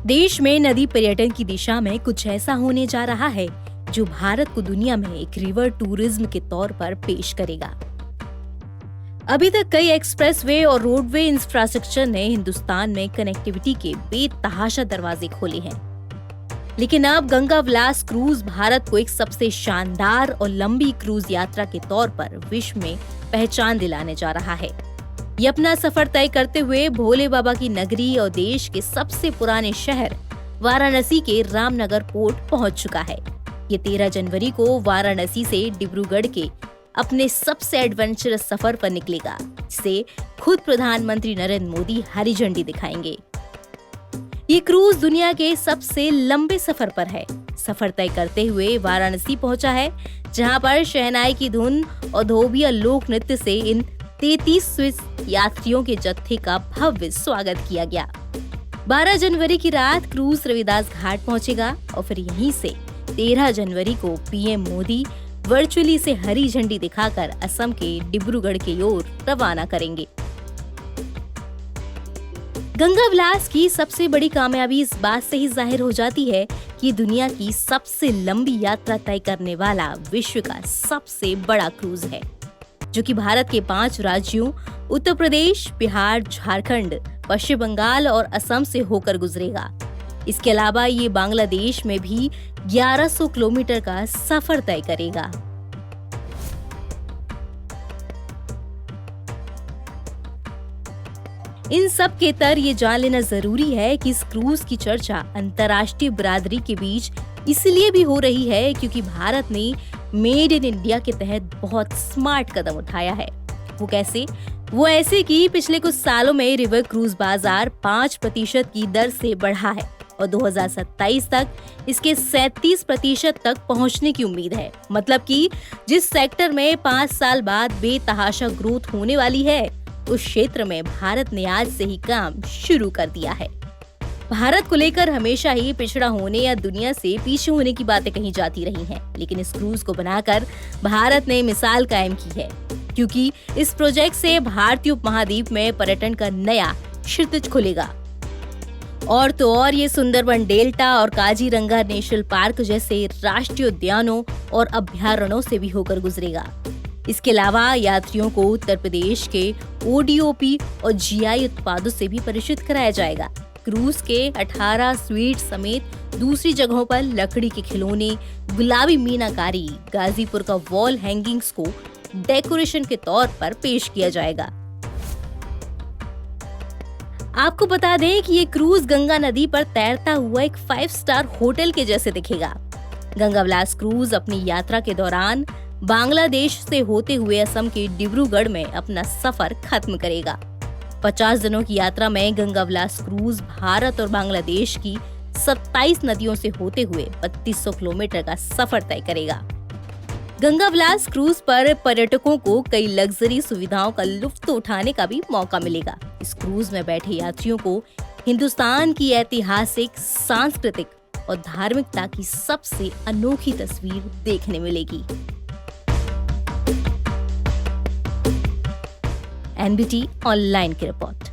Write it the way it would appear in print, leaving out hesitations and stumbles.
देश में नदी पर्यटन की दिशा में कुछ ऐसा होने जा रहा है जो भारत को दुनिया में एक रिवर टूरिज्म के तौर पर पेश करेगा। अभी तक कई एक्सप्रेसवे और रोडवे इंफ्रास्ट्रक्चर ने हिंदुस्तान में कनेक्टिविटी के बेतहाशा दरवाजे खोले हैं, लेकिन अब गंगा विलास क्रूज भारत को एक सबसे शानदार और लंबी क्रूज यात्रा के तौर पर विश्व में पहचान दिलाने जा रहा है। ये अपना सफर तय करते हुए भोले बाबा की नगरी और देश के सबसे पुराने शहर वाराणसी के रामनगर पोर्ट पहुंच चुका है। ये 13 जनवरी को वाराणसी से डिब्रूगढ़ के अपने सबसे एडवेंचरस सफर पर निकलेगा, जिसे खुद प्रधानमंत्री नरेंद्र मोदी हरी झंडी दिखाएंगे। ये क्रूज दुनिया के सबसे लंबे सफर पर है। सफर तय करते हुए वाराणसी पहुंचा है, जहां पर शहनाई की धुन और धोबिया लोक नृत्य से इन 33 स्विस यात्रियों के जत्थे का भव्य स्वागत किया गया। 12 जनवरी की रात क्रूज रविदास घाट पहुंचेगा और फिर यहीं से 13 जनवरी को पीएम मोदी वर्चुअली से हरी झंडी दिखाकर असम के डिब्रूगढ़ की ओर रवाना करेंगे। गंगा विलास की सबसे बड़ी कामयाबी इस बात से ही जाहिर हो जाती है कि दुनिया की सबसे लंबी यात्रा तय करने वाला विश्व का सबसे बड़ा क्रूज है, जो कि भारत के 5 राज्यों उत्तर प्रदेश, बिहार, झारखंड, पश्चिम बंगाल और असम से होकर गुजरेगा। इसके अलावा ये बांग्लादेश में भी 1100 किलोमीटर का सफर तय करेगा। इन सब के तर ये जान लेना जरूरी है कि इस क्रूज की चर्चा अंतर्राष्ट्रीय बिरादरी के बीच इसलिए भी हो रही है क्योंकि भारत ने मेड इन इंडिया के तहत बहुत स्मार्ट कदम उठाया है। वो कैसे? वो ऐसे कि पिछले कुछ सालों में रिवर क्रूज बाजार 5% की दर से बढ़ा है और 2027 तक इसके 37% तक पहुंचने की उम्मीद है। मतलब कि जिस सेक्टर में 5 साल बाद बेतहाशा ग्रोथ होने वाली है, उस क्षेत्र में भारत ने आज से ही काम शुरू कर दिया है। भारत को लेकर हमेशा ही पिछड़ा होने या दुनिया से पीछे होने की बातें कही जाती रही हैं, लेकिन इस क्रूज को बनाकर भारत ने मिसाल कायम की है, क्योंकि इस प्रोजेक्ट से भारतीय उपमहाद्वीप में पर्यटन का नया क्षितिज खुलेगा। और तो और ये सुंदरबन डेल्टा और काजीरंगा नेशनल पार्क जैसे राष्ट्रीय उद्यानों और अभ्यारण्यों से भी होकर गुजरेगा। इसके अलावा यात्रियों को उत्तर प्रदेश के ओडीओपी और जीआई उत्पादों से भी परिचित कराया जाएगा। क्रूज के 18 स्वीट समेत दूसरी जगहों पर लकड़ी के खिलौने, गुलाबी मीनाकारी, गाजीपुर का वॉल हैंगिंग्स को डेकोरेशन के तौर पर पेश किया जाएगा। आपको बता दें कि ये क्रूज गंगा नदी पर तैरता हुआ एक 5 स्टार होटल के जैसे दिखेगा। गंगा विलास क्रूज अपनी यात्रा के दौरान बांग्लादेश से होते हुए असम के डिब्रूगढ़ में अपना सफर खत्म करेगा। 50 दिनों की यात्रा में गंगा विलास क्रूज भारत और बांग्लादेश की 27 नदियों से होते हुए 3200 किलोमीटर का सफर तय करेगा। गंगा विलास क्रूज पर पर्यटकों को कई लग्जरी सुविधाओं का लुत्फ उठाने का भी मौका मिलेगा। इस क्रूज में बैठे यात्रियों को हिंदुस्तान की ऐतिहासिक, सांस्कृतिक और धार्मिकता की सबसे अनोखी तस्वीर देखने मिलेगी। एनबीटी ऑनलाइन की रिपोर्ट।